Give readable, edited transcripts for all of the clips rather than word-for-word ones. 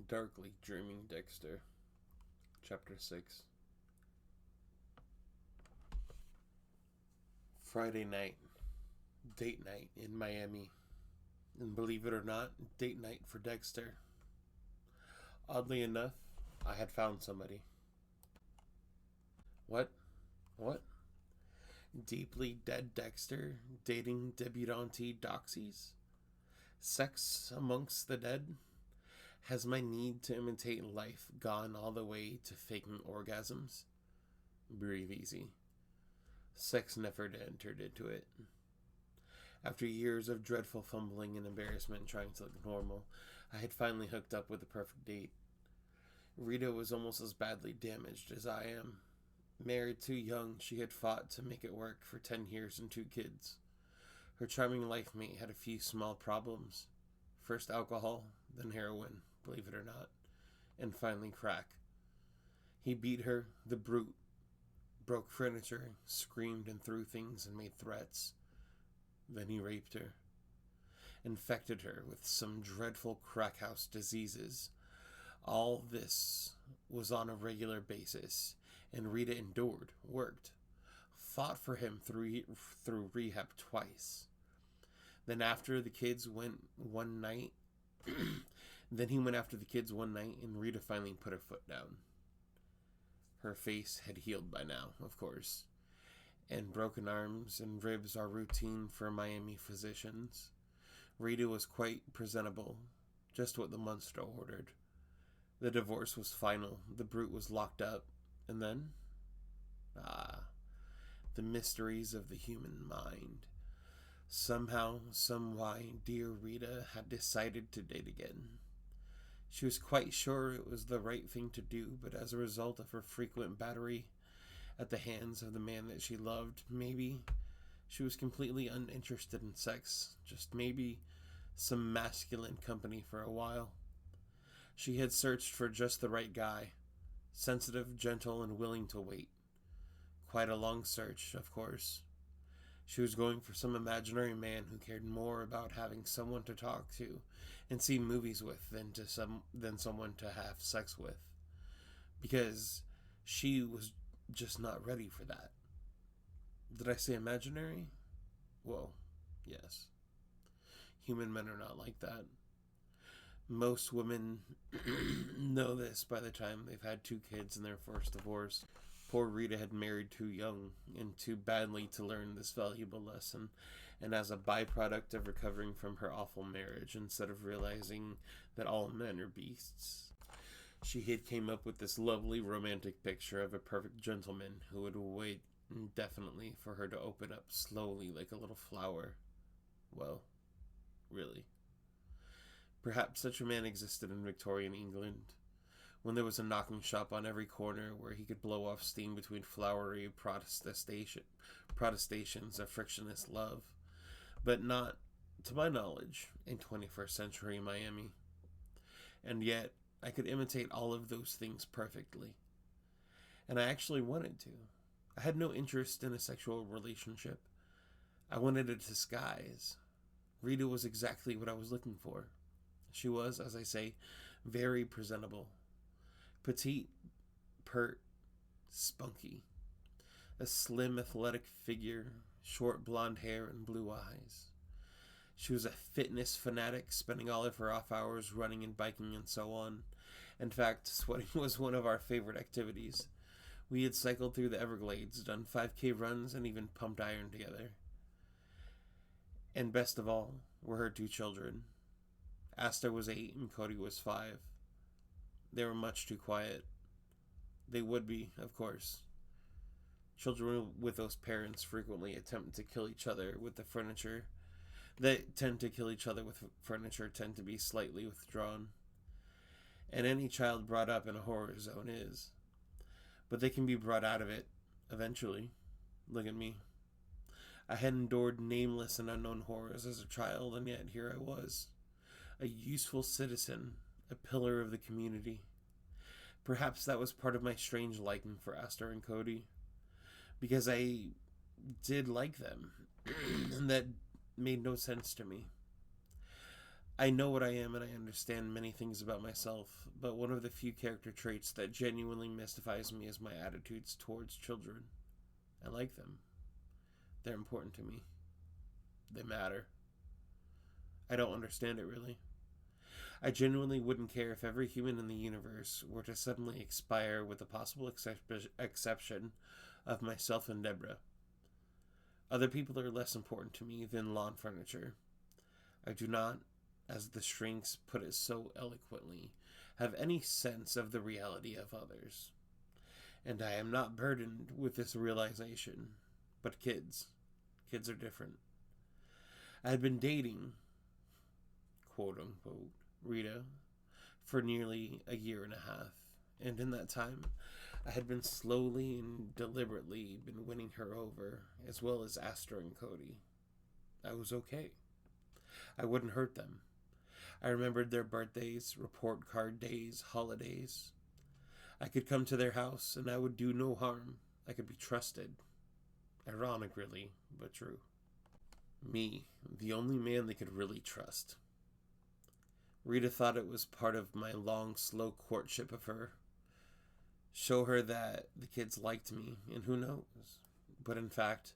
Darkly Dreaming Dexter, Chapter 6. Friday night, date night in Miami. And believe it or not, date night for Dexter. Oddly enough, I had found somebody. What? What? Deeply dead Dexter dating debutante doxies? Sex amongst the dead? Has my need to imitate life gone all the way to faking orgasms? Breathe easy. Sex never entered into it. After years of dreadful fumbling and embarrassment trying to look normal, I had finally hooked up with the perfect date. Rita was almost as badly damaged as I am. Married too young, she had fought to make it work for 10 years and 2 kids. Her charming life mate had a few small problems. First alcohol, then heroin, believe it or not, and finally crack. He beat her, the brute, broke furniture, screamed and threw things and made threats. Then he raped her, infected her with some dreadful crack house diseases. All this was on a regular basis, and Rita endured, worked, fought for him through rehab twice. Then after the kids went one night, then he went after the kids one night, and Rita finally put her foot down. Her face had healed by now, of course, and broken arms and ribs are routine for Miami physicians. Rita was quite presentable, just what the monster ordered. The divorce was final, the brute was locked up, and then? The mysteries of the human mind. Somehow, somewhy, dear Rita had decided to date again. She was quite sure it was the right thing to do, but as a result of her frequent battery at the hands of the man that she loved, maybe she was completely uninterested in sex, just maybe some masculine company for a while. She had searched for just the right guy, sensitive, gentle, and willing to wait. Quite a long search, of course. She was going for some imaginary man who cared more about having someone to talk to and see movies with than someone to have sex with. Because she was just not ready for that. Did I say imaginary? Well, yes. Human men are not like that. Most women know this by the time they've had 2 kids and their first divorce. Poor Rita had married too young and too badly to learn this valuable lesson, and as a byproduct of recovering from her awful marriage, instead of realizing that all men are beasts, she had came up with this lovely romantic picture of a perfect gentleman who would wait indefinitely for her to open up slowly like a little flower. Well, really. Perhaps such a man existed in Victorian England, when there was a knocking shop on every corner where he could blow off steam between flowery protestations of frictionless love, but not, to my knowledge, in 21st century Miami. And yet, I could imitate all of those things perfectly. And I actually wanted to. I had no interest in a sexual relationship. I wanted a disguise. Rita was exactly what I was looking for. She was, as I say, very presentable. Petite, pert, spunky. A slim, athletic figure, short blonde hair and blue eyes. She was a fitness fanatic, spending all of her off hours running and biking and so on. In fact, sweating was one of our favorite activities. We had cycled through the Everglades, done 5K runs, and even pumped iron together. And best of all were her 2 children. Asta was 8 and Cody was 5. They were much too quiet. They would be, of course. Children with those parents frequently attempt to kill each other with the furniture. That tend to kill each other with furniture tend to be slightly withdrawn. And any child brought up in a horror zone is. But they can be brought out of it, eventually. Look at me. I had endured nameless and unknown horrors as a child, and yet here I was. A useful citizen, a pillar of the community. Perhaps that was part of my strange liking for Esther and Cody, because I did like them, and that made no sense to me. I know what I am and I understand many things about myself, but one of the few character traits that genuinely mystifies me is my attitudes towards children. I like them. They're important to me. They matter. I don't understand it really. I genuinely wouldn't care if every human in the universe were to suddenly expire with the possible exception of myself and Deborah. Other people are less important to me than lawn furniture. I do not, as the shrinks put it so eloquently, have any sense of the reality of others. And I am not burdened with this realization. But kids are different. I had been dating, quote unquote, Rita for nearly a year and a half, and in that time I had been slowly and deliberately been winning her over, as well as Astor and Cody. I was okay. I wouldn't hurt them. I remembered their birthdays, report card days, holidays. I could come to their house and I would do no harm. I could be trusted. Ironic, really, but true. Me, the only man they could really trust. Rita thought it was part of my long, slow courtship of her. Show her that the kids liked me, and who knows? But in fact,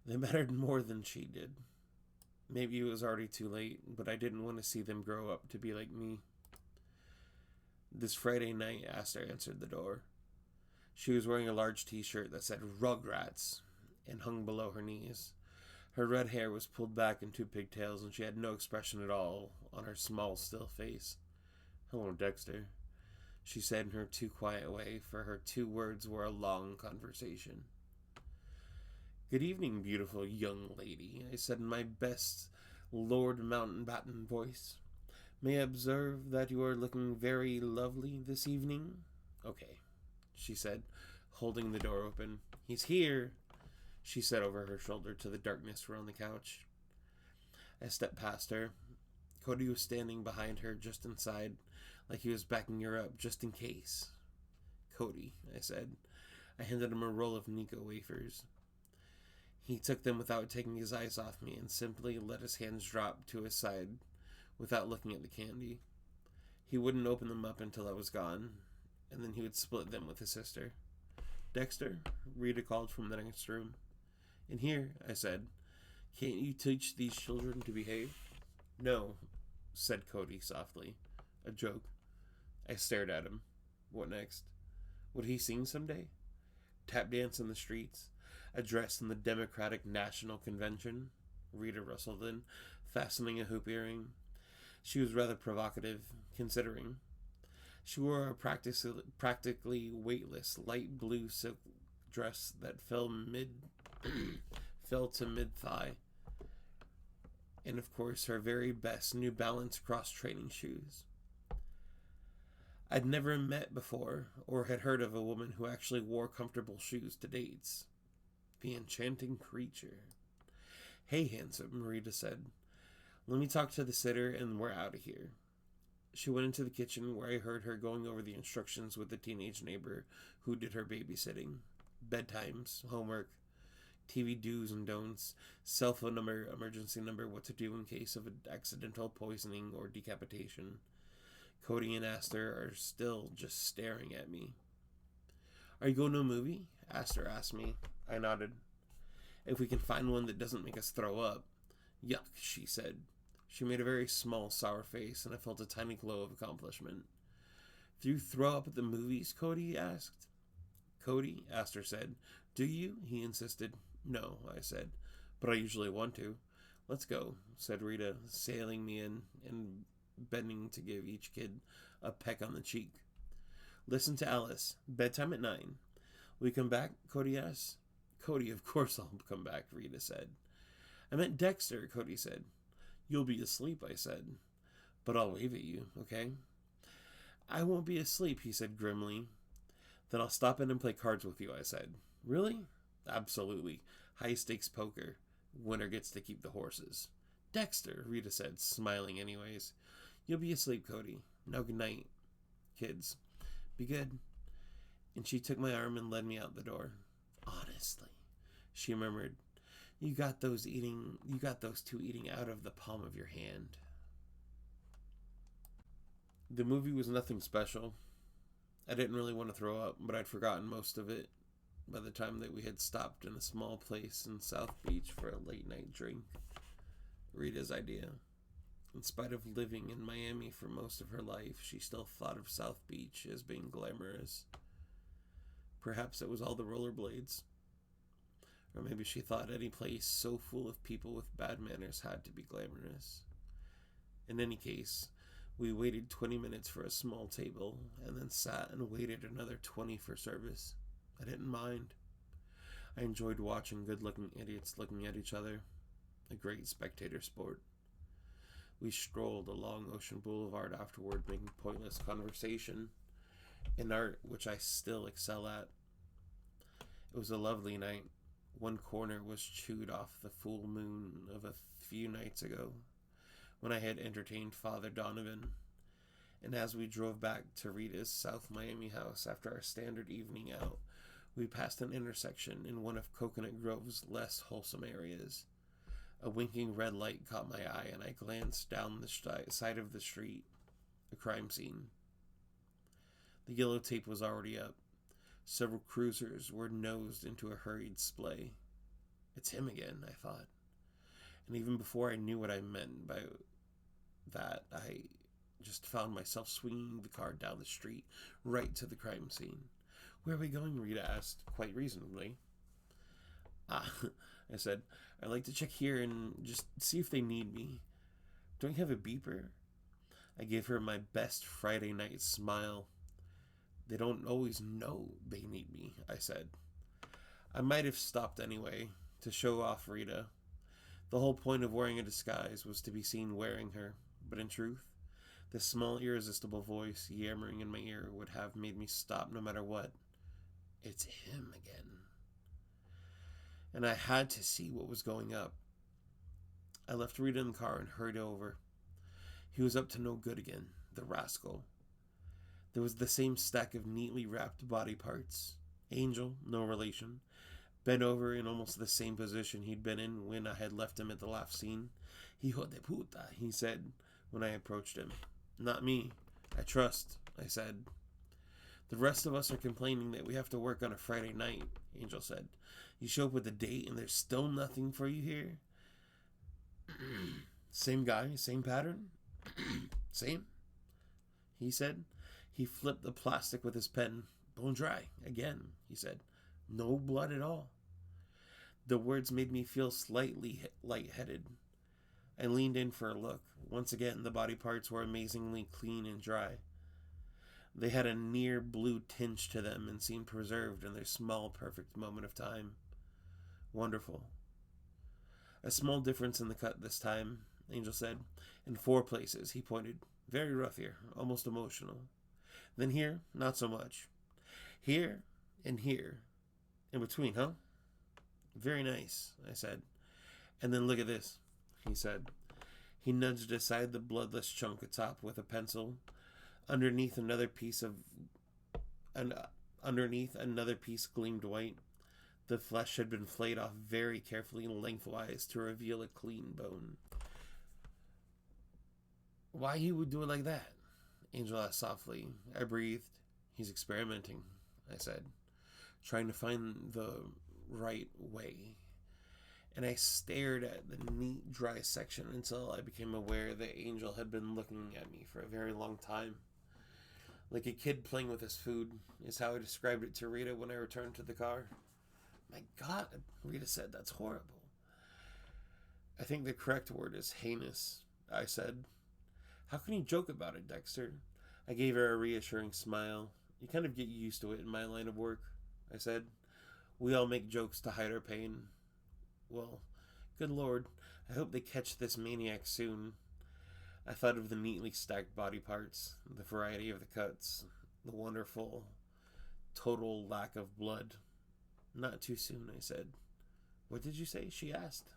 they mattered more than she did. Maybe it was already too late, but I didn't want to see them grow up to be like me. This Friday night, Astor answered the door. She was wearing a large t-shirt that said Rugrats and hung below her knees. Her red hair was pulled back in two pigtails, and she had no expression at all on her small, still face. "Hello, Dexter," she said in her too quiet way, for her 2 words were a long conversation. "Good evening, beautiful young lady," I said in my best Lord Mountbatten voice. "May I observe that you are looking very lovely this evening?" "Okay," she said, holding the door open. "He's here," she said over her shoulder to the darkness around the couch. I stepped past her. Cody was standing behind her just inside, like he was backing her up just in case. "Cody," I said. I handed him a roll of Nico wafers. He took them without taking his eyes off me and simply let his hands drop to his side without looking at the candy. He wouldn't open them up until I was gone, and then he would split them with his sister. "Dexter," Rita called from the next room. "In here," I said. "Can't you teach these children to behave?" "No," said Cody softly. "A joke." I stared at him. What next? Would he sing someday? Tap dance in the streets? Address in the Democratic National Convention? Rita rustled in, fastening a hoop earring. She was rather provocative, considering. She wore a practically weightless light blue silk dress that fell to mid-thigh, and of course her very best New Balance cross-training shoes. I'd never met before, or had heard of a woman who actually wore comfortable shoes to dates. The enchanting creature. "Hey, handsome," Rita said. "Let me talk to the sitter and we're out of here." She went into the kitchen, where I heard her going over the instructions with the teenage neighbor who did her babysitting. Bedtimes, homework, TV do's and don'ts, cell phone number, emergency number, what to do in case of an accidental poisoning or decapitation. Cody and Astor are still just staring at me. "Are you going to a movie?" Astor asked me. I nodded. "If we can find one that doesn't make us throw up." "Yuck," she said. She made a very small, sour face, and I felt a tiny glow of accomplishment. "Do you throw up at the movies?" Cody asked. "Cody," Astor said. "Do you?" he insisted. "No," I said, "but I usually want to." "Let's go," said Rita, sailing me in and bending to give each kid a peck on the cheek. "Listen to Alice. Bedtime at 9. Will you come back?" Cody asked. "Cody, of course I'll come back," Rita said. "I meant Dexter," Cody said. "You'll be asleep," I said. "But I'll wave at you, okay?" "I won't be asleep," he said grimly. "Then I'll stop in and play cards with you," I said. "Really?" "Absolutely. High-stakes poker. Winner gets to keep the horses." "Dexter," Rita said, smiling anyways. "You'll be asleep, Cody. Now good night. Kids, be good." And she took my arm and led me out the door. "Honestly," she murmured, you got those two eating out of the palm of your hand." The movie was nothing special. I didn't really want to throw up, but I'd forgotten most of it by the time that we had stopped in a small place in South Beach for a late night drink. Rita's idea. In spite of living in Miami for most of her life, she still thought of South Beach as being glamorous. Perhaps it was all the rollerblades. Or maybe she thought any place so full of people with bad manners had to be glamorous. In any case, we waited 20 minutes for a small table, and then sat and waited another 20 for service. I didn't mind. I enjoyed watching good-looking idiots looking at each other. A great spectator sport. We strolled along Ocean Boulevard afterward, making pointless conversation, an art which I still excel at. It was a lovely night. One corner was chewed off the full moon of a few nights ago, when I had entertained Father Donovan, and as we drove back to Rita's South Miami house after our standard evening out, we passed an intersection in one of Coconut Grove's less wholesome areas. A winking red light caught my eye, and I glanced down the side of the street. A crime scene. The yellow tape was already up. Several cruisers were nosed into a hurried splay. It's him again, I thought. And even before I knew what I meant by that, I just found myself swinging the car down the street, right to the crime scene. "Where are we going?" Rita asked, quite reasonably. I said, "I'd like to check here and just see if they need me. Don't you have a beeper?" I gave her my best Friday night smile. "They don't always know they need me," I said. I might have stopped anyway, to show off Rita. The whole point of wearing a disguise was to be seen wearing her, but in truth, the small irresistible voice yammering in my ear would have made me stop no matter what. It's him again. And I had to see what was going up. I left Rita in the car and hurried over. He was up to no good again, the rascal. There was the same stack of neatly wrapped body parts. Angel, no relation, bent over in almost the same position he'd been in when I had left him at the last scene. "Hijo de puta," he said when I approached him. "Not me. I trust," I said. "The rest of us are complaining that we have to work on a Friday night," Angel said. "You show up with a date and there's still nothing for you here?" "Same guy, same pattern?" "Same," he said. He flipped the plastic with his pen. "Bone dry, again," he said. "No blood at all." The words made me feel slightly lightheaded. I leaned in for a look. Once again, the body parts were amazingly clean and dry. They had a near blue tinge to them and seemed preserved in their small, perfect moment of time. Wonderful. "A small difference in the cut this time," Angel said. "In 4 places," he pointed. "Very rough here, almost emotional. Then here, not so much. Here and here. In between, huh?" "Very nice," I said. "And then look at this," he said. He nudged aside the bloodless chunk atop with a pencil. Underneath another piece gleamed white. The flesh had been flayed off very carefully lengthwise to reveal a clean bone. "Why he would do it like that?" Angel asked softly. I breathed. "He's experimenting," I said, "trying to find the right way." And I stared at the neat, dry section until I became aware that Angel had been looking at me for a very long time. Like a kid playing with his food, is how I described it to Rita when I returned to the car. "My God," Rita said, "that's horrible." "I think the correct word is heinous," I said. "How can you joke about it, Dexter?" I gave her a reassuring smile. "You kind of get used to it in my line of work," I said. "We all make jokes to hide our pain." Well, good Lord, I hope they catch this maniac soon. I thought of the neatly stacked body parts, the variety of the cuts, the wonderful, total lack of blood. "Not too soon," I said. "What did you say?" she asked.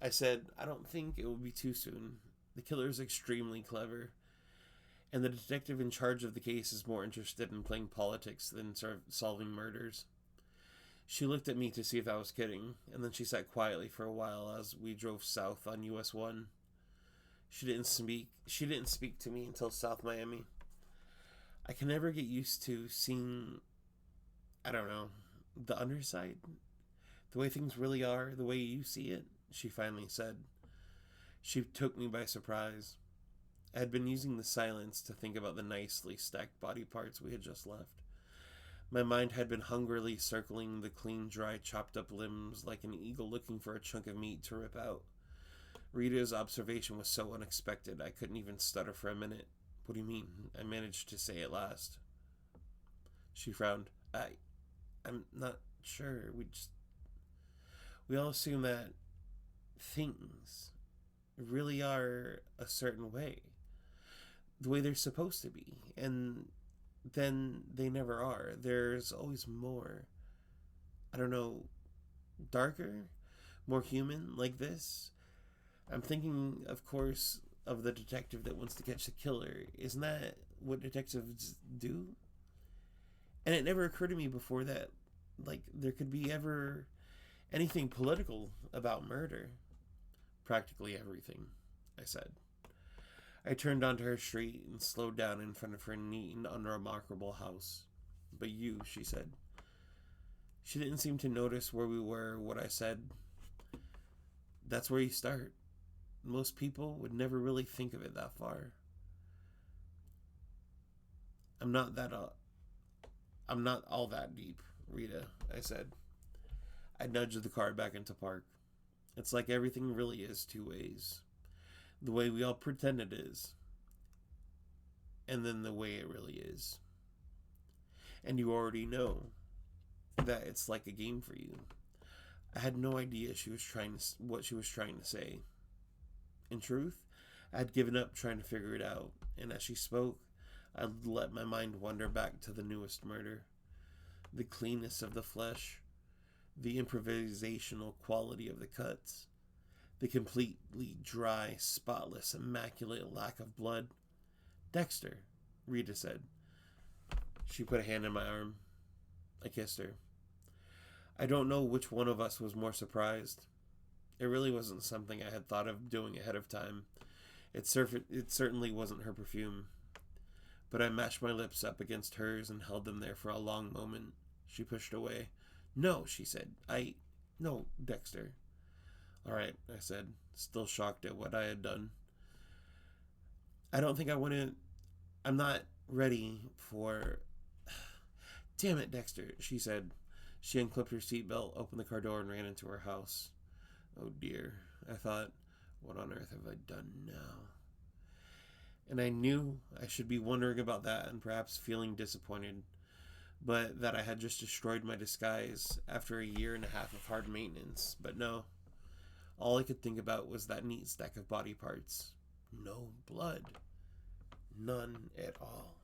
I said, "I don't think it will be too soon. The killer is extremely clever, and the detective in charge of the case is more interested in playing politics than solving murders." She looked at me to see if I was kidding, and then she sat quietly for a while as we drove south on US 1. She didn't speak to me until South Miami. I can never get used to seeing, I don't know, the underside, the way things really are, the way you see it, she finally said. She took me by surprise. I had been using the silence to think about the nicely stacked body parts we had just left. My mind had been hungrily circling the clean, dry, chopped up limbs like an eagle looking for a chunk of meat to rip out. Rita's observation was so unexpected I couldn't even stutter for a minute. What do you mean? I managed to say at last. She frowned. I'm not sure. We all assume that things really are a certain way. The way they're supposed to be. And then they never are. There's always more. I don't know, darker? More human, like this? I'm thinking, of course, of the detective that wants to catch the killer. Isn't that what detectives do? And it never occurred to me before that, like, there could be ever anything political about murder. Practically everything, I said. I turned onto her street and slowed down in front of her neat and unremarkable house. But you, she said. She didn't seem to notice where we were, what I said. That's where you start. Most people would never really think of it that far. I'm not all that deep, Rita, I said. I nudged the car back into park. It's like everything really is two ways. The way we all pretend it is. And then the way it really is. And you already know that it's like a game for you. I had no idea what she was trying to say. In truth, I had given up trying to figure it out, and as she spoke, I let my mind wander back to the newest murder. The cleanness of the flesh, the improvisational quality of the cuts, the completely dry, spotless, immaculate lack of blood. Dexter, Rita said. She put a hand on my arm. I kissed her. I don't know which one of us was more surprised. It really wasn't something I had thought of doing ahead of time. It certainly wasn't her perfume. But I mashed my lips up against hers and held them there for a long moment. She pushed away. No, she said. No, Dexter. All right, I said, still shocked at what I had done. I don't think I want to... I'm not ready for... Damn it, Dexter, she said. She unclipped her seatbelt, opened the car door, and ran into her house. Oh dear, I thought, what on earth have I done now? And I knew I should be wondering about that and perhaps feeling disappointed, but that I had just destroyed my disguise after a year and a half of hard maintenance. But no, all I could think about was that neat stack of body parts. No blood. None at all.